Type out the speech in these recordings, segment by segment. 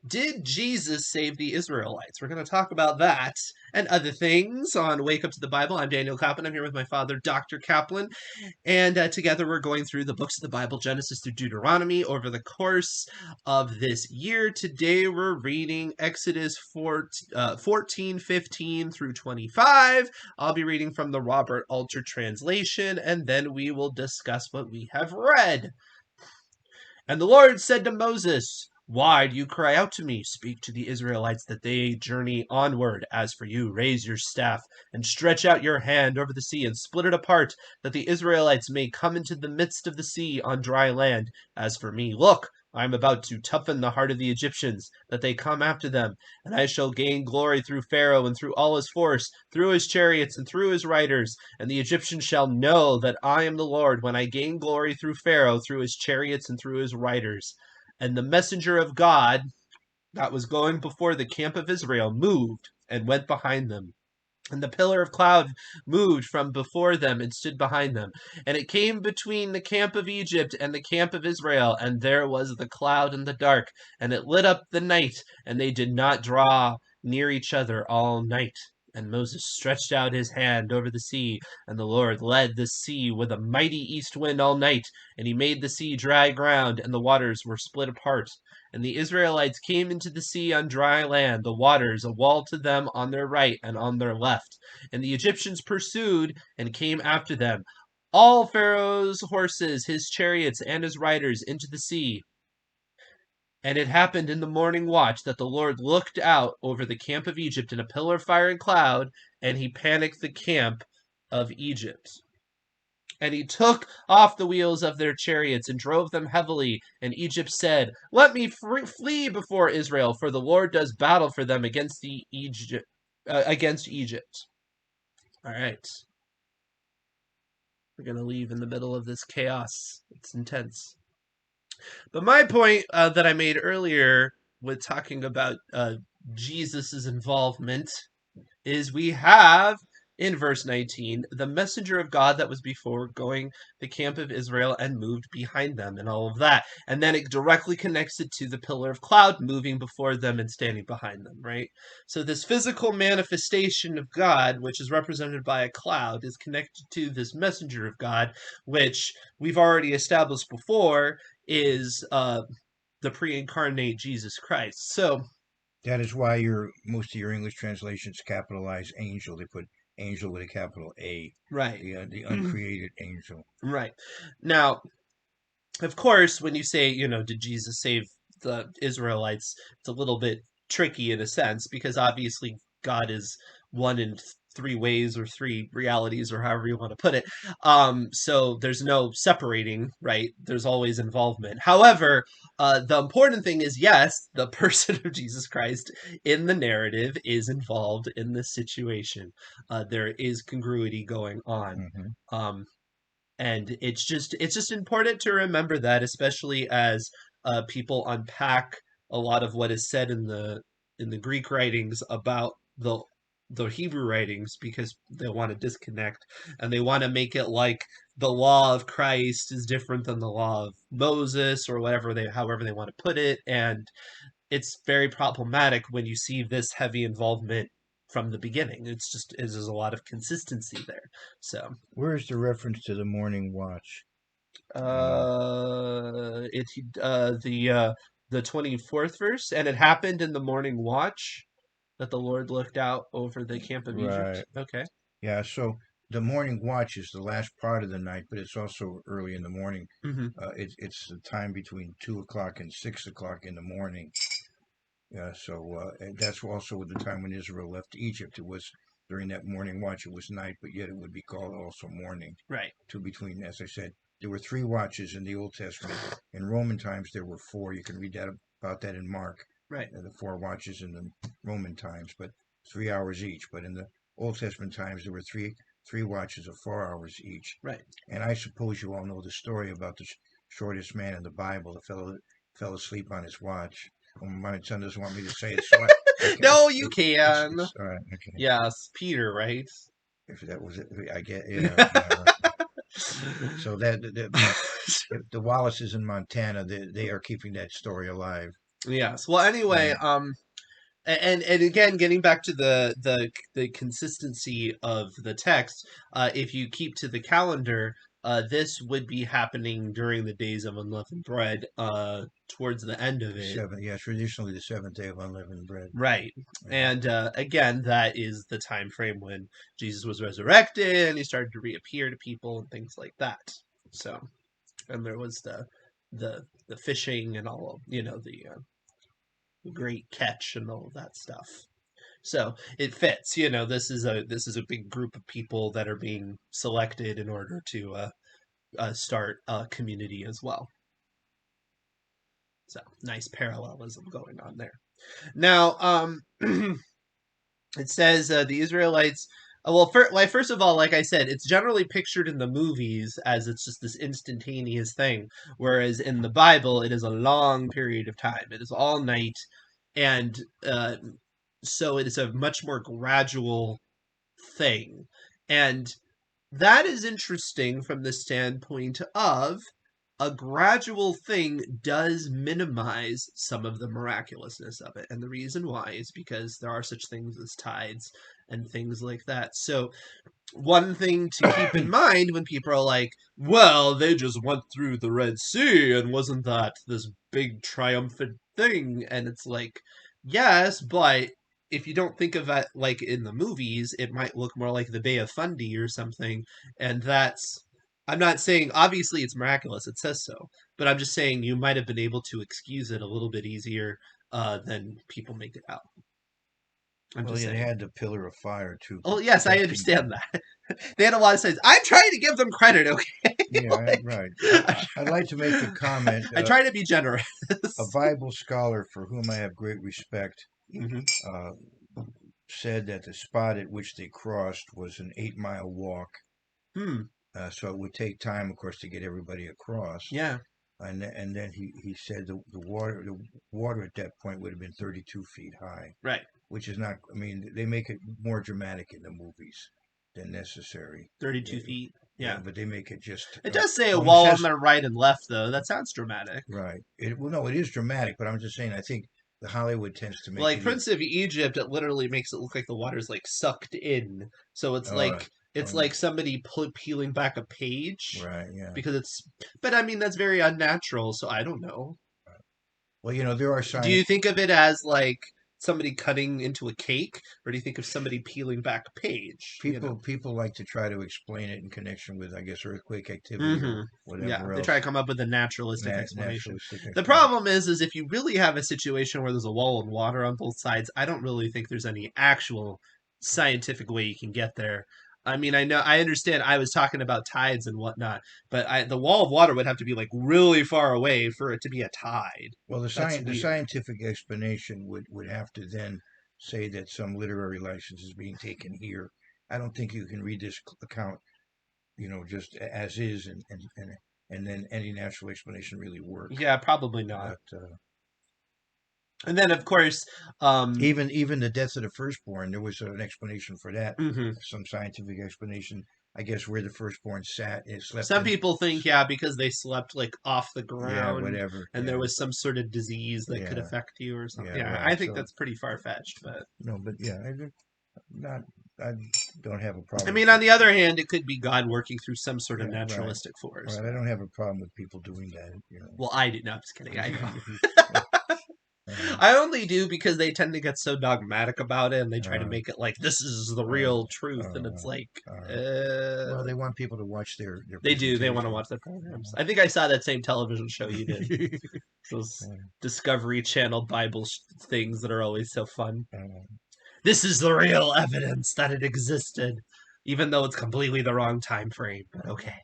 Did Jesus save the Israelites? We're going to talk about that and other things on Wake Up to the Bible. I'm Daniel Kaplan. I'm here with my father, Dr. Kaplan, and together we're going through the books of the Bible, Genesis through Deuteronomy, over the course of this year. Today we're reading Exodus 14, 15 through 25. I'll be reading from the Robert Alter translation, and then we will discuss what we have read. And the Lord said to Moses, "Why do you cry out to me? Speak to the Israelites that they journey onward. As for you, raise your staff and stretch out your hand over the sea and split it apart, that the Israelites may come into the midst of the sea on dry land. As for me, look, I am about to toughen the heart of the Egyptians, that they come after them, and I shall gain glory through Pharaoh and through all his force, through his chariots and through his riders. And the Egyptians shall know that I am the Lord when I gain glory through Pharaoh, through his chariots and through his riders." And the messenger of God that was going before the camp of Israel moved and went behind them. And the pillar of cloud moved from before them and stood behind them. And it came between the camp of Egypt and the camp of Israel, and there was the cloud in the dark, and it lit up the night, and they did not draw near each other all night. And Moses stretched out his hand over the sea, and the Lord led the sea with a mighty east wind all night, and he made the sea dry ground, and the waters were split apart. And the Israelites came into the sea on dry land, the waters a wall to them on their right and on their left. And the Egyptians pursued and came after them, all Pharaoh's horses, his chariots, and his riders into the sea. And it happened in the morning watch that the Lord looked out over the camp of Egypt in a pillar of fire and cloud, and he panicked the camp of Egypt. And he took off the wheels of their chariots and drove them heavily. And Egypt said, "Let me flee before Israel, for the Lord does battle for them against Egypt." All right, we're gonna leave in the middle of this chaos. It's intense. But my point that I made earlier with talking about Jesus's involvement is we have in verse 19 the messenger of God that was before going the camp of Israel and moved behind them and all of that. And then it directly connects it to the pillar of cloud moving before them and standing behind them, right? So this physical manifestation of God, which is represented by a cloud, is connected to this messenger of God, which we've already established before is the pre-incarnate Jesus Christ. So that is why most of your English translations capitalize angel. They put angel with a capital A. Right. The uncreated angel. Right. Now, of course, when you say, did Jesus save the Israelites, it's a little bit tricky in a sense because obviously God is one in three ways or three realities or however you want to put it. So there's no separating, right? There's always involvement. However, the important thing is, yes, the person of Jesus Christ in the narrative is involved in this situation. There is congruity going on. Mm-hmm. And it's just important to remember that, especially as people unpack a lot of what is said in the Greek writings about the Hebrew writings, because they want to disconnect and they want to make it like the law of Christ is different than the law of Moses or however they want to put it. And it's very problematic when you see this heavy involvement from the beginning. There's a lot of consistency there. So where's the reference to the morning watch? it the 24th verse, and it happened in the morning watch that the Lord looked out over the camp of Egypt. Right. Okay. Yeah. So the morning watch is the last part of the night, but it's also early in the morning. Mm-hmm. It's the time between 2 o'clock and 6 o'clock in the morning. So that's also the time when Israel left Egypt. It was during that morning watch. It was night, but yet it would be called also morning. Right. Between, as I said, there were 3 watches in the Old Testament. In Roman times, there were 4. You can read about that in Mark. Right. The 4 watches in the Roman times, but 3 hours each. But in the Old Testament times, there were three watches of 4 hours each. Right. And I suppose you all know the story about the shortest man in the Bible, the fellow that fell asleep on his watch. My son doesn't want me to say it, so No, you can. all right, okay. Yes, Peter, right? If that was it, I get, yeah. So that the Wallaces in Montana, they are keeping that story alive. Yes. Well, anyway, Right. and again, getting back to the consistency of the text, if you keep to the calendar, this would be happening during the days of unleavened bread, towards the end of The it. seventh, yeah, traditionally the seventh day of unleavened bread. Right. Yeah. And again, that is the time frame when Jesus was resurrected and he started to reappear to people and things like that. So, and there was the fishing and all of, the great catch and all of that stuff. So it fits. This is a big group of people that are being selected in order to start a community as well. So nice parallelism going on there. Now, it says the Israelites. First of all, like I said, it's generally pictured in the movies as it's just this instantaneous thing, whereas in the Bible, it is a long period of time. It is all night, and so it is a much more gradual thing. And that is interesting from the standpoint of a gradual thing does minimize some of the miraculousness of it. And the reason why is because there are such things as tides and things like that. So one thing to keep in mind when people are like, well, they just went through the Red Sea and wasn't that this big triumphant thing? And it's like, yes, but if you don't think of it like in the movies, it might look more like the Bay of Fundy or something. And I'm not saying, obviously, it's miraculous, it says so, but I'm just saying you might have been able to excuse it a little bit easier than people make it out. I'm Well, just yeah, they saying. had the pillar of fire too, Oh, yes, I protecting them. understand that. They had a lot of signs. I'm trying to give them credit, okay? Yeah, Like, right. I, I'd like to make a comment. I try to be generous. A Bible scholar for whom I have great respect Hmm. uh, said that the spot at which they crossed was an 8 mile walk. Hmm. So it would take time, of course, to get everybody across. Yeah. And then he said the water at that point would have been 32 feet high, Right. which is not. I mean, they make it more dramatic in the movies than necessary. 32 They, feet. yeah, Yeah. but they make it just. It does say a Well, it wall on says the right and left, though. That sounds dramatic. right. Well, no, it is dramatic, but I'm just saying. I think the Hollywood tends to make Like it even. Prince of Egypt, it literally makes it look like the water's like sucked in. So it's All right. like it's Oh, like somebody peeling back a page right. Yeah. because it's. But I mean, that's very unnatural. So I don't know. Well, there are Do signs. you think of it as like somebody cutting into a cake, or do you think of somebody peeling back a page? People like to try to explain it in connection with, I guess, earthquake activity or Hmm. Yeah, whatever they try else. to come up with a naturalistic explanation. Naturalistic The explanation. problem is if you really have a situation where there's a wall of water on both sides, I don't really think there's any actual scientific way you can get there. I mean, I understand. I was talking about tides and whatnot, but the wall of water would have to be like really far away for it to be a tide. Well, That's the weird. scientific explanation would have to then say that some literary license is being taken here. I don't think you can read this account, just as is, and then any natural explanation really work. Yeah, probably not. But And then, of course, um, even the death of the firstborn, there was an explanation for that, mhm. some scientific explanation. I guess where the firstborn sat, it slept Some in. people think, yeah, because they slept like off the Yeah, ground whatever. and there Yeah, was some sort of disease that could yeah, affect you or something. yeah. Yeah, Right. I think So that's pretty far fetched, but no, but yeah, not. I don't have a I problem with mean, on the other hand, it could be God working through some sort of yeah, right. naturalistic force. Right. I But don't have a problem with people doing that. well, I do. No, I'm just kidding. I know. uh, I only do because they tend to get so dogmatic about it and they try to uh, make it like this is the uh, real truth, and it's uh, like, uh, well, uh, they want people to watch their they do. They want to presentation. watch their programs. I think I saw that same television show you did. Those Uh, Discovery Channel Bible things that are always so fun. uh, This is the real evidence that it existed, even though it's completely the wrong time frame. But okay.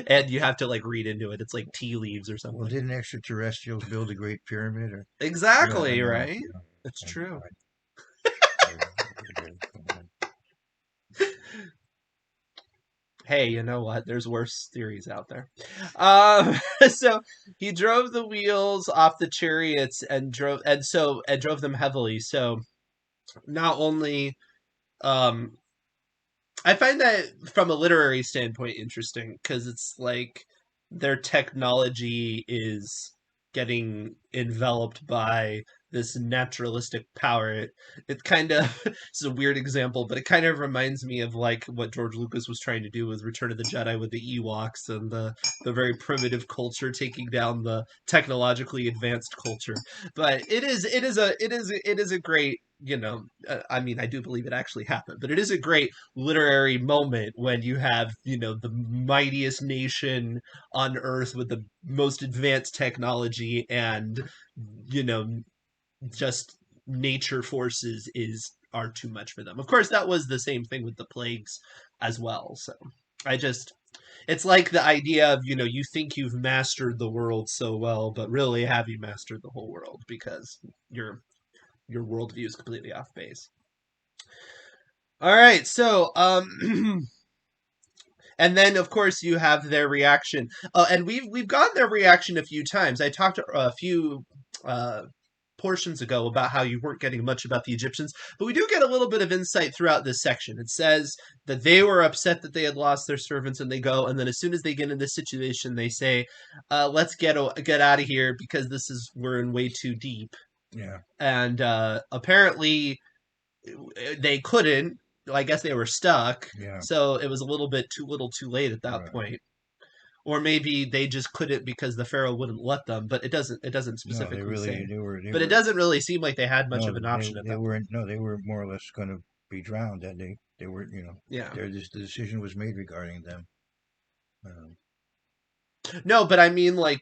And you have to like read into it. It's like tea leaves or well, something. didn't extraterrestrials build the Great Pyramid? Or yeah, I Exactly, know. right? It's true. I- Hey, you know what? There's worse theories out there. So he drove the wheels off the chariots and drove them heavily. So not only um I find that from a literary standpoint interesting because it's like their technology is getting enveloped by this naturalistic power. It kind of it's a weird example, but it kind of reminds me of like what George Lucas was trying to do with Return of the Jedi with the Ewoks and the very primitive culture taking down the technologically advanced culture. But it is a great, I mean, I do believe it actually happened, but it is a great literary moment when you have, the mightiest nation on Earth with the most advanced technology, and you know just nature forces is are too much for them. Of course, that was the same thing with the plagues as well. So I just it's like the idea of, you think you've mastered the world so well, but really have you mastered the whole world, because your worldview is completely off base. All right, so and then of course you have their reaction, and we've gotten their reaction a few times. I talked a few uh, portions ago about how you weren't getting much about the Egyptians, but we do get a little bit of insight throughout this section. It says that they were upset that they had lost their servants, and they go, and then as soon as they get in this situation, they say, "Let's get out of here because we're in way too deep." Yeah, And apparently they couldn't. I guess they were stuck, yeah, so it was a little bit too little, too late at that right. point. Or maybe they just couldn't because the pharaoh wouldn't let them. But it doesn't No, specifically say. they But it were, doesn't really seem like they had much no, of an option at they that were, point. no, they were more or less going to be drowned. That they were, Yeah. the decision was made regarding them. Um, No, but I mean, like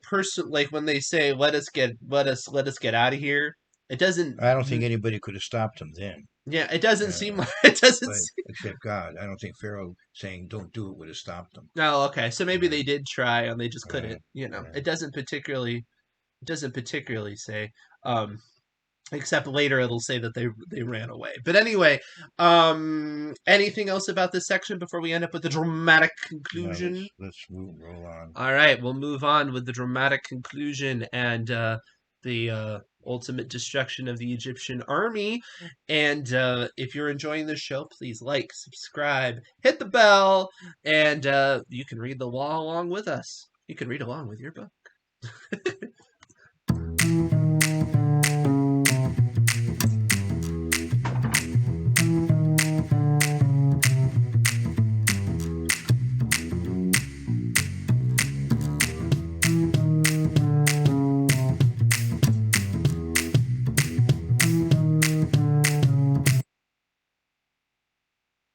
when they say let us get out of here, it doesn't. I don't think anybody could have stopped them then. Yeah, it doesn't seem Uh, like it doesn't. but except God, I don't think Pharaoh saying "Don't do it" would have stopped them. No, okay, so maybe Uh, they did try and they just couldn't. yeah. It doesn't particularly say. Um, Except later it'll say that they ran away. But anyway, anything else about this section before we end up with the dramatic No, conclusion? roll on. All right, we'll move on with the dramatic conclusion and the ultimate destruction of the Egyptian army. And if you're enjoying this show, please like, subscribe, hit the bell, and you can read the law along with us. You can read along with your book.